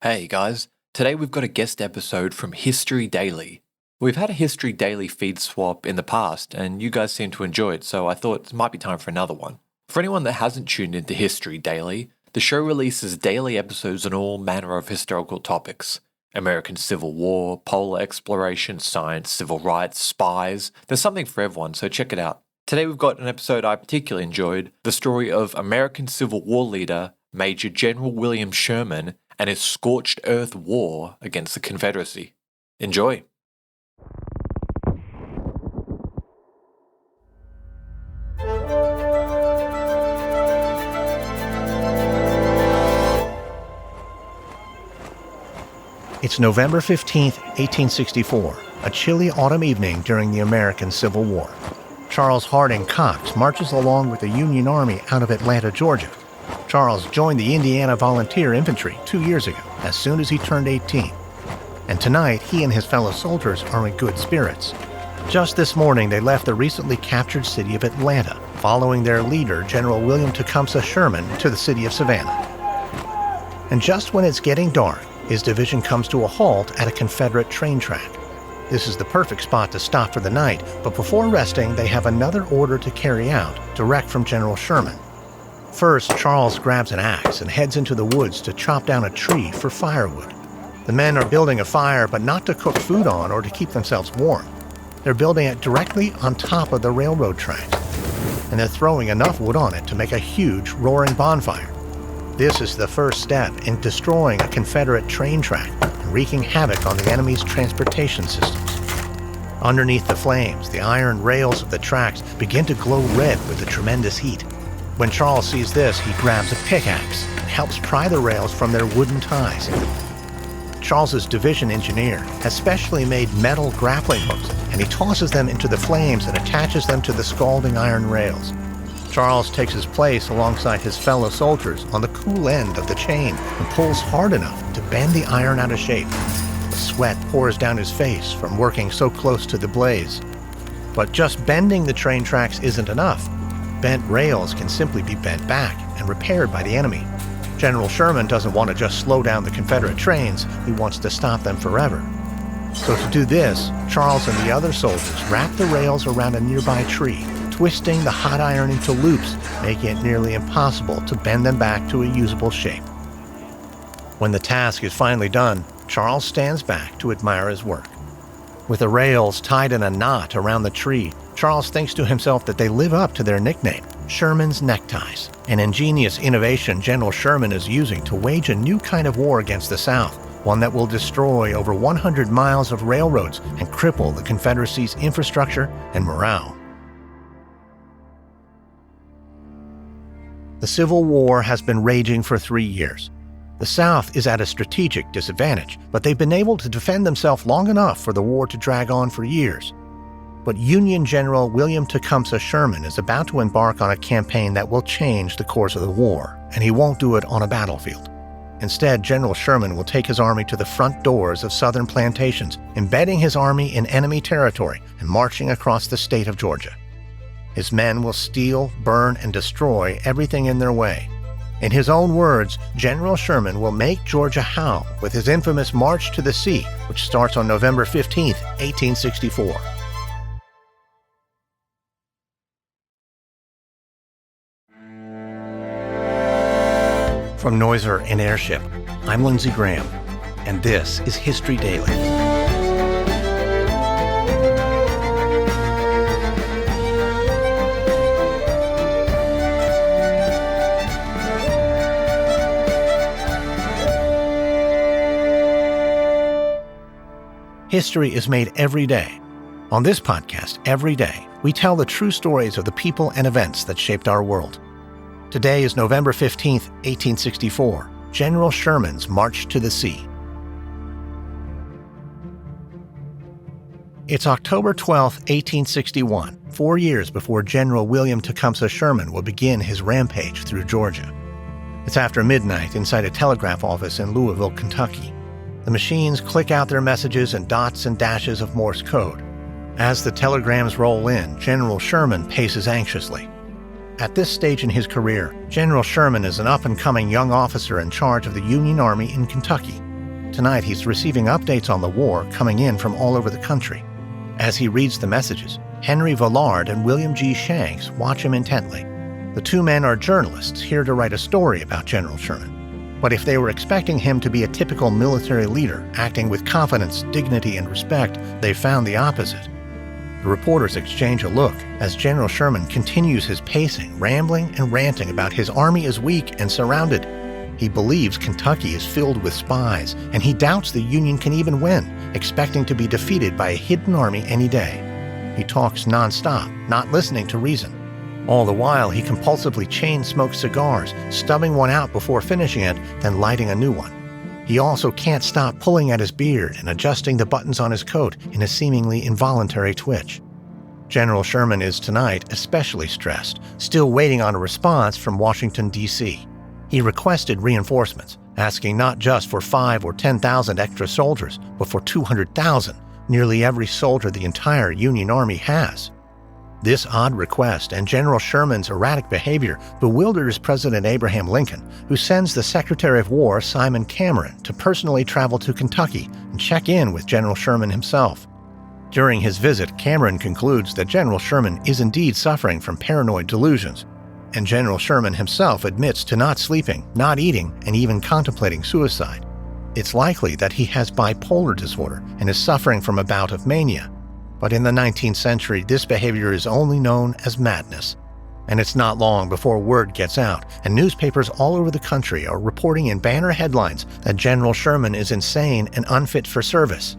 Hey guys, today we've got a guest episode from History Daily. We've had a History Daily feed swap in the past, and you guys seem to enjoy it, so I thought it might be time for another one. For anyone that hasn't tuned into History Daily, the show releases daily episodes on all manner of historical topics. American Civil War, polar exploration, science, civil rights, spies. There's something for everyone, so check it out. Today we've got an episode I particularly enjoyed, the story of American Civil War leader Major General William Sherman and his scorched earth war against the Confederacy. Enjoy! It's November 15th, 1864, a chilly autumn evening during the American Civil War. Charles Harding Cox marches along with the Union Army out of Atlanta, Georgia. Charles joined the Indiana Volunteer Infantry 2 years ago, as soon as he turned 18. And tonight, he and his fellow soldiers are in good spirits. Just this morning, they left the recently captured city of Atlanta, following their leader, General William Tecumseh Sherman, to the city of Savannah. And just when it's getting dark, his division comes to a halt at a Confederate train track. This is the perfect spot to stop for the night, but before resting, they have another order to carry out, direct from General Sherman. First, Charles grabs an axe and heads into the woods to chop down a tree for firewood. The men are building a fire, but not to cook food on or to keep themselves warm. They're building it directly on top of the railroad tracks, and they're throwing enough wood on it to make a huge, roaring bonfire. This is the first step in destroying a Confederate train track and wreaking havoc on the enemy's transportation systems. Underneath the flames, the iron rails of the tracks begin to glow red with the tremendous heat. When Charles sees this, he grabs a pickaxe and helps pry the rails from their wooden ties. Charles's division engineer has specially made metal grappling hooks, and he tosses them into the flames and attaches them to the scalding iron rails. Charles takes his place alongside his fellow soldiers on the cool end of the chain and pulls hard enough to bend the iron out of shape. The sweat pours down his face from working so close to the blaze. But just bending the train tracks isn't enough. Bent rails can simply be bent back and repaired by the enemy. General Sherman doesn't want to just slow down the Confederate trains, he wants to stop them forever. So to do this, Charles and the other soldiers wrap the rails around a nearby tree, twisting the hot iron into loops, making it nearly impossible to bend them back to a usable shape. When the task is finally done, Charles stands back to admire his work. With the rails tied in a knot around the tree, Charles thinks to himself that they live up to their nickname, Sherman's neckties, an ingenious innovation General Sherman is using to wage a new kind of war against the South, one that will destroy over 100 miles of railroads and cripple the Confederacy's infrastructure and morale. The Civil War has been raging for 3 years. The South is at a strategic disadvantage, but they've been able to defend themselves long enough for the war to drag on for years. But Union General William Tecumseh Sherman is about to embark on a campaign that will change the course of the war, and he won't do it on a battlefield. Instead, General Sherman will take his army to the front doors of southern plantations, embedding his army in enemy territory and marching across the state of Georgia. His men will steal, burn, and destroy everything in their way. In his own words, General Sherman will make Georgia howl with his infamous March to the Sea, which starts on November 15, 1864. From Noiser and Airship, I'm Lindsey Graham, and this is History Daily. History is made every day. On this podcast, every day, we tell the true stories of the people and events that shaped our world. Today is November 15th, 1864, General Sherman's March to the Sea. It's October 12th, 1861, 4 years before General William Tecumseh Sherman will begin his rampage through Georgia. It's after midnight inside a telegraph office in Louisville, Kentucky. The machines click out their messages in dots and dashes of Morse code. As the telegrams roll in, General Sherman paces anxiously. At this stage in his career, General Sherman is an up-and-coming young officer in charge of the Union Army in Kentucky. Tonight, he's receiving updates on the war coming in from all over the country. As he reads the messages, Henry Villard and William G. Shanks watch him intently. The two men are journalists here to write a story about General Sherman. But if they were expecting him to be a typical military leader, acting with confidence, dignity, and respect, they found the opposite. The reporters exchange a look as General Sherman continues his pacing, rambling and ranting about his army is weak and surrounded. He believes Kentucky is filled with spies, and he doubts the Union can even win, expecting to be defeated by a hidden army any day. He talks nonstop, not listening to reason. All the while, he compulsively chain-smokes cigars, stubbing one out before finishing it, then lighting a new one. He also can't stop pulling at his beard and adjusting the buttons on his coat in a seemingly involuntary twitch. General Sherman is tonight especially stressed, still waiting on a response from Washington, D.C. He requested reinforcements, asking not just for 5,000 or 10,000 extra soldiers, but for 200,000, nearly every soldier the entire Union Army has. This odd request and General Sherman's erratic behavior bewilders President Abraham Lincoln, who sends the Secretary of War, Simon Cameron, to personally travel to Kentucky and check in with General Sherman himself. During his visit, Cameron concludes that General Sherman is indeed suffering from paranoid delusions, and General Sherman himself admits to not sleeping, not eating, and even contemplating suicide. It's likely that he has bipolar disorder and is suffering from a bout of mania. But in the 19th century, this behavior is only known as madness. And it's not long before word gets out, and newspapers all over the country are reporting in banner headlines that General Sherman is insane and unfit for service.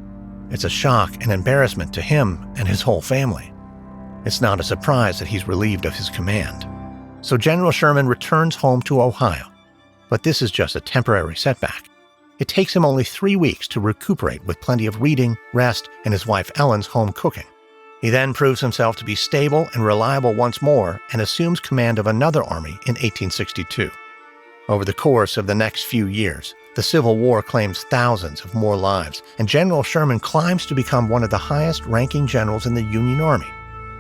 It's a shock and embarrassment to him and his whole family. It's not a surprise that he's relieved of his command. So General Sherman returns home to Ohio. But this is just a temporary setback. It takes him only 3 weeks to recuperate with plenty of reading, rest, and his wife Ellen's home cooking. He then proves himself to be stable and reliable once more and assumes command of another army in 1862. Over the course of the next few years, the Civil War claims thousands of more lives, and General Sherman climbs to become one of the highest-ranking generals in the Union Army.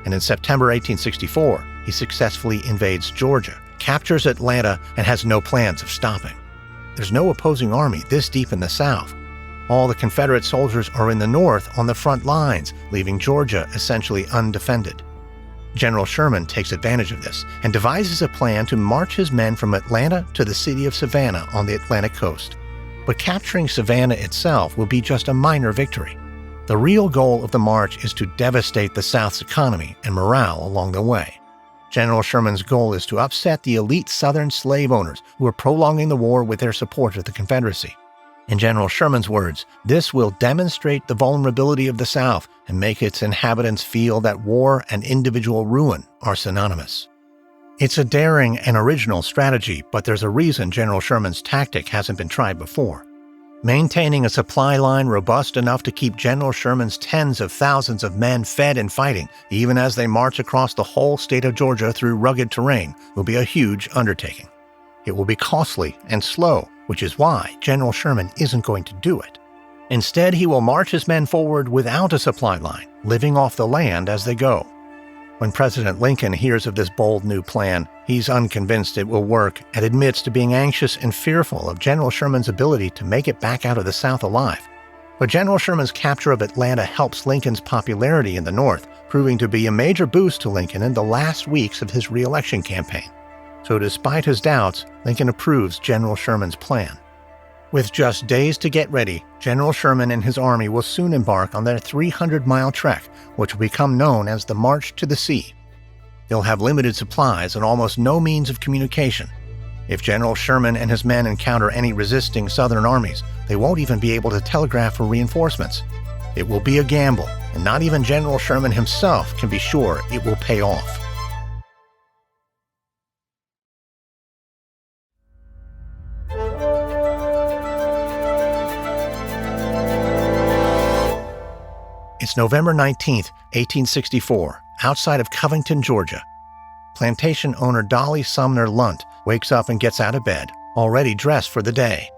And in September 1864, he successfully invades Georgia, captures Atlanta, and has no plans of stopping. There's no opposing army this deep in the South. All the Confederate soldiers are in the North on the front lines, leaving Georgia essentially undefended. General Sherman takes advantage of this and devises a plan to march his men from Atlanta to the city of Savannah on the Atlantic coast. But capturing Savannah itself will be just a minor victory. The real goal of the march is to devastate the South's economy and morale along the way. General Sherman's goal is to upset the elite Southern slave owners who are prolonging the war with their support of the Confederacy. In General Sherman's words, this will demonstrate the vulnerability of the South and make its inhabitants feel that war and individual ruin are synonymous. It's a daring and original strategy, but there's a reason General Sherman's tactic hasn't been tried before. Maintaining a supply line robust enough to keep General Sherman's tens of thousands of men fed and fighting, even as they march across the whole state of Georgia through rugged terrain, will be a huge undertaking. It will be costly and slow, which is why General Sherman isn't going to do it. Instead, he will march his men forward without a supply line, living off the land as they go. When President Lincoln hears of this bold new plan, he's unconvinced it will work and admits to being anxious and fearful of General Sherman's ability to make it back out of the South alive. But General Sherman's capture of Atlanta helps Lincoln's popularity in the North, proving to be a major boost to Lincoln in the last weeks of his re-election campaign. So despite his doubts, Lincoln approves General Sherman's plan. With just days to get ready, General Sherman and his army will soon embark on their 300-mile trek, which will become known as the March to the Sea. They'll have limited supplies and almost no means of communication. If General Sherman and his men encounter any resisting Southern armies, they won't even be able to telegraph for reinforcements. It will be a gamble, and not even General Sherman himself can be sure it will pay off. It's November 19th, 1864, outside of Covington, Georgia. Plantation owner Dolly Sumner Lunt wakes up and gets out of bed, already dressed for the day.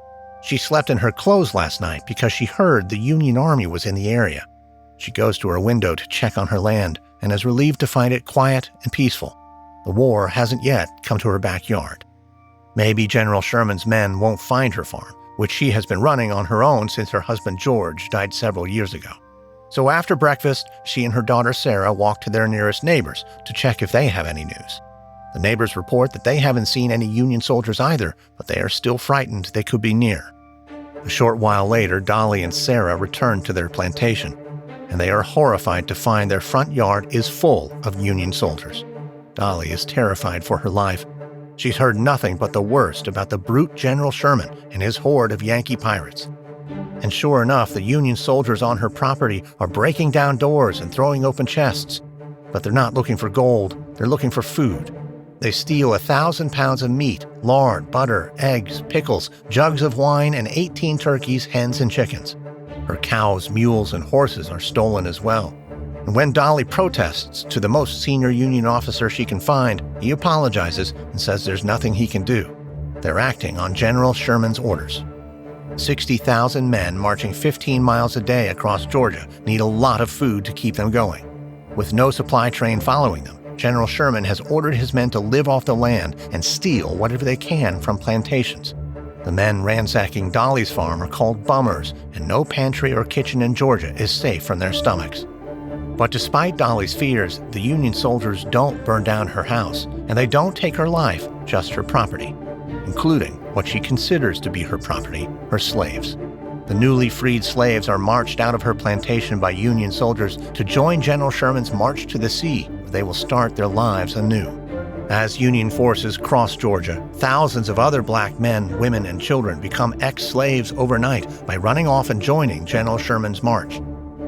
She slept in her clothes last night because she heard the Union Army was in the area. She goes to her window to check on her land and is relieved to find it quiet and peaceful. The war hasn't yet come to her backyard. Maybe General Sherman's men won't find her farm, which she has been running on her own since her husband George died several years ago. So after breakfast, she and her daughter Sarah walk to their nearest neighbors to check if they have any news. The neighbors report that they haven't seen any Union soldiers either, but they are still frightened they could be near. A short while later, Dolly and Sarah return to their plantation, and they are horrified to find their front yard is full of Union soldiers. Dolly is terrified for her life. She's heard nothing but the worst about the brute General Sherman and his horde of Yankee pirates. And sure enough, the Union soldiers on her property are breaking down doors and throwing open chests. But they're not looking for gold, they're looking for food. They steal 1,000 pounds of meat, lard, butter, eggs, pickles, jugs of wine, and 18 turkeys, hens, and chickens. Her cows, mules, and horses are stolen as well. And when Dolly protests to the most senior Union officer she can find, he apologizes and says there's nothing he can do. They're acting on General Sherman's orders. 60,000 men marching 15 miles a day across Georgia need a lot of food to keep them going. With no supply train following them, General Sherman has ordered his men to live off the land and steal whatever they can from plantations. The men ransacking Dolly's farm are called bummers, and no pantry or kitchen in Georgia is safe from their stomachs. But despite Dolly's fears, the Union soldiers don't burn down her house, and they don't take her life, just her property, including what she considers to be her property, her slaves. The newly freed slaves are marched out of her plantation by Union soldiers to join General Sherman's march to the sea, where they will start their lives anew. As Union forces cross Georgia, thousands of other black men, women, and children become ex-slaves overnight by running off and joining General Sherman's march.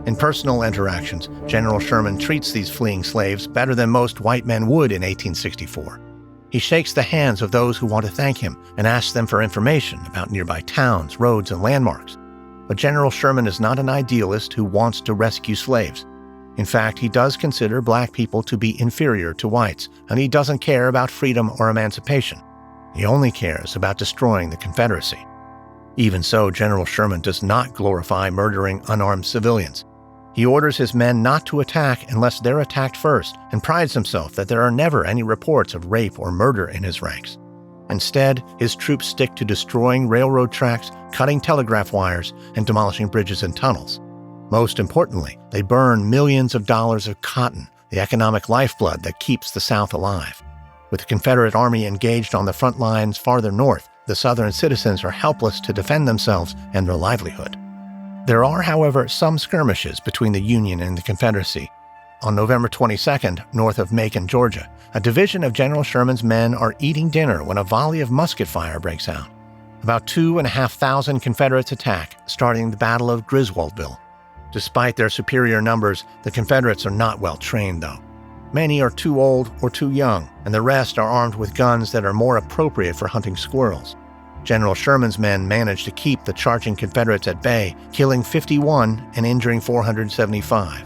In personal interactions, General Sherman treats these fleeing slaves better than most white men would in 1864. He shakes the hands of those who want to thank him and asks them for information about nearby towns, roads, and landmarks. But General Sherman is not an idealist who wants to rescue slaves. In fact, he does consider black people to be inferior to whites, and he doesn't care about freedom or emancipation. He only cares about destroying the Confederacy. Even so, General Sherman does not glorify murdering unarmed civilians. He orders his men not to attack unless they're attacked first, and prides himself that there are never any reports of rape or murder in his ranks. Instead, his troops stick to destroying railroad tracks, cutting telegraph wires, and demolishing bridges and tunnels. Most importantly, they burn millions of dollars of cotton, the economic lifeblood that keeps the South alive. With the Confederate Army engaged on the front lines farther north, the Southern citizens are helpless to defend themselves and their livelihood. There are, however, some skirmishes between the Union and the Confederacy. On November 22nd, north of Macon, Georgia, a division of General Sherman's men are eating dinner when a volley of musket fire breaks out. About 2,500 Confederates attack, starting the Battle of Griswoldville. Despite their superior numbers, the Confederates are not well trained, though. Many are too old or too young, and the rest are armed with guns that are more appropriate for hunting squirrels. General Sherman's men managed to keep the charging Confederates at bay, killing 51 and injuring 475.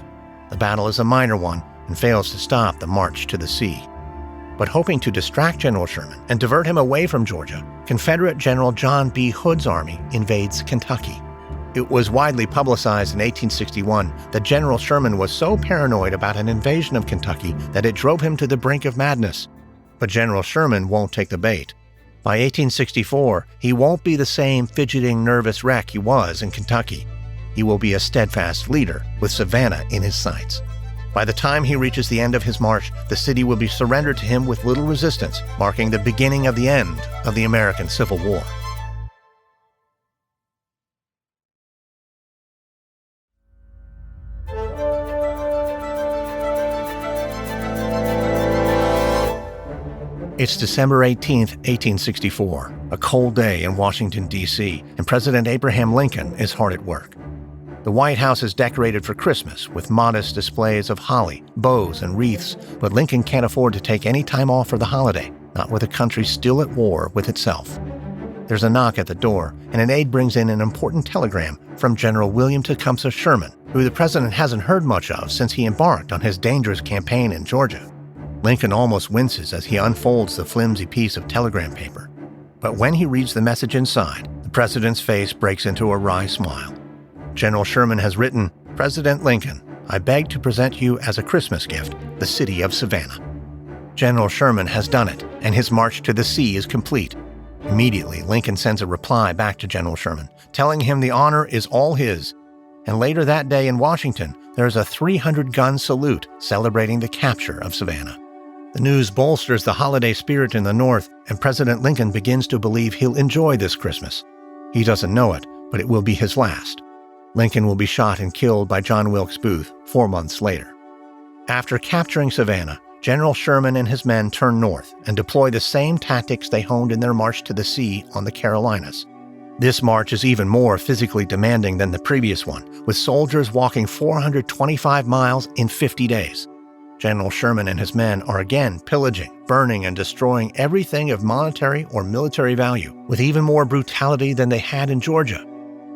The battle is a minor one and fails to stop the march to the sea. But hoping to distract General Sherman and divert him away from Georgia, Confederate General John B. Hood's army invades Kentucky. It was widely publicized in 1861 that General Sherman was so paranoid about an invasion of Kentucky that it drove him to the brink of madness. But General Sherman won't take the bait. By 1864, he won't be the same fidgeting, nervous wreck he was in Kentucky. He will be a steadfast leader with Savannah in his sights. By the time he reaches the end of his march, the city will be surrendered to him with little resistance, marking the beginning of the end of the American Civil War. It's December 18, 1864, a cold day in Washington, D.C., and President Abraham Lincoln is hard at work. The White House is decorated for Christmas with modest displays of holly, bows, and wreaths, but Lincoln can't afford to take any time off for the holiday, not with a country still at war with itself. There's a knock at the door, and an aide brings in an important telegram from General William Tecumseh Sherman, who the president hasn't heard much of since he embarked on his dangerous campaign in Georgia. Lincoln almost winces as he unfolds the flimsy piece of telegram paper. But when he reads the message inside, the president's face breaks into a wry smile. General Sherman has written, "President Lincoln, I beg to present you as a Christmas gift the city of Savannah." General Sherman has done it, and his march to the sea is complete. Immediately, Lincoln sends a reply back to General Sherman, telling him the honor is all his. And later that day in Washington, there is a 300-gun salute celebrating the capture of Savannah. The news bolsters the holiday spirit in the North, and President Lincoln begins to believe he'll enjoy this Christmas. He doesn't know it, but it will be his last. Lincoln will be shot and killed by John Wilkes Booth 4 months later. After capturing Savannah, General Sherman and his men turn north and deploy the same tactics they honed in their march to the sea on the Carolinas. This march is even more physically demanding than the previous one, with soldiers walking 425 miles in 50 days. General Sherman and his men are again pillaging, burning, and destroying everything of monetary or military value, with even more brutality than they had in Georgia,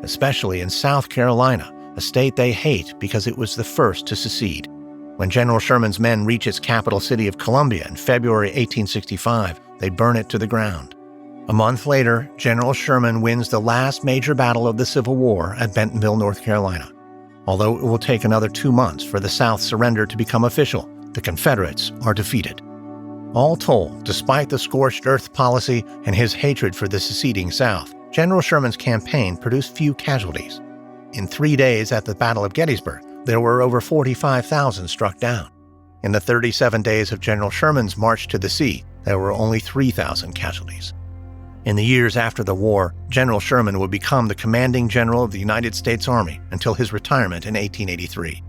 especially in South Carolina, a state they hate because it was the first to secede. When General Sherman's men reach its capital city of Columbia in February 1865, they burn it to the ground. A month later, General Sherman wins the last major battle of the Civil War at Bentonville, North Carolina. Although it will take another 2 months for the South's surrender to become official, the Confederates are defeated. All told, despite the scorched earth policy and his hatred for the seceding South, General Sherman's campaign produced few casualties. In 3 days at the Battle of Gettysburg, there were over 45,000 struck down. In the 37 days of General Sherman's march to the sea, there were only 3,000 casualties. In the years after the war, General Sherman would become the commanding general of the United States Army until his retirement in 1883.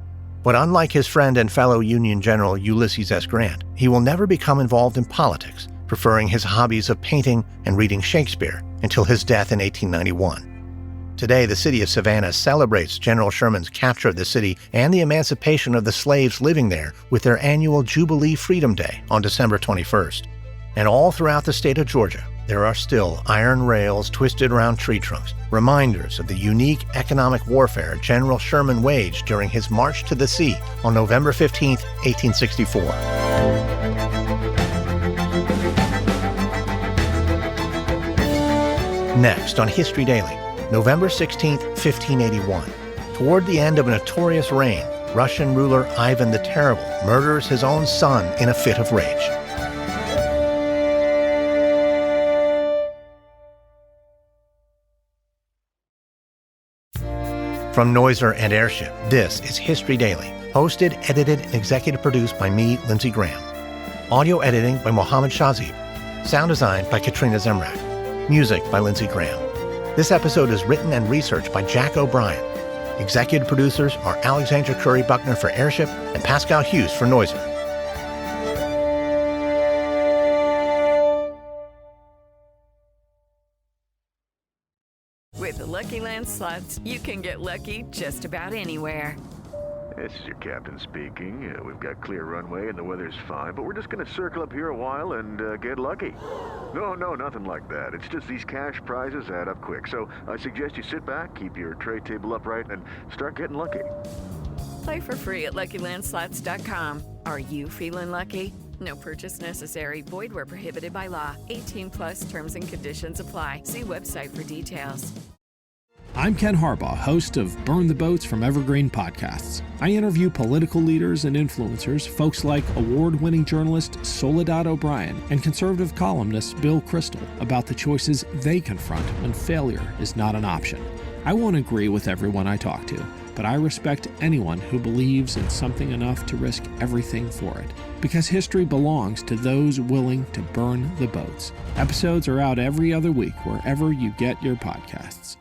But unlike his friend and fellow Union General Ulysses S. Grant, he will never become involved in politics, preferring his hobbies of painting and reading Shakespeare until his death in 1891. Today, the city of Savannah celebrates General Sherman's capture of the city and the emancipation of the slaves living there with their annual Jubilee Freedom Day on December 21st. And all throughout the state of Georgia, there are still iron rails twisted around tree trunks, reminders of the unique economic warfare General Sherman waged during his march to the sea on November 15, 1864. Next on History Daily, November 16, 1581. Toward the end of a notorious reign, Russian ruler Ivan the Terrible murders his own son in a fit of rage. From Noiser and Airship, this is History Daily, hosted, edited, and executive produced by me, Lindsey Graham. Audio editing by Mohammed Shazib. Sound design by Katrina Zemrak. Music by Lindsey Graham. This episode is written and researched by Jack O'Brien. Executive producers are Alexandra Curry-Buckner for Airship and Pascal Hughes for Noiser. With the Lucky Land Slots, you can get lucky just about anywhere. This is your captain speaking. We've got clear runway and the weather's fine, but we're just going to circle up here a while and get lucky. No, nothing like that. It's just these cash prizes add up quick. So I suggest you sit back, keep your tray table upright, and start getting lucky. Play for free at LuckyLandSlots.com. Are you feeling lucky? No purchase necessary. Void where prohibited by law. 18+ terms and conditions apply. See website for details. I'm Ken Harbaugh, host of Burn the Boats from Evergreen Podcasts. I interview political leaders and influencers, folks like award-winning journalist Soledad O'Brien and conservative columnist Bill Kristol, about the choices they confront when failure is not an option. I won't agree with everyone I talk to, but I respect anyone who believes in something enough to risk everything for it. Because history belongs to those willing to burn the boats. Episodes are out every other week wherever you get your podcasts.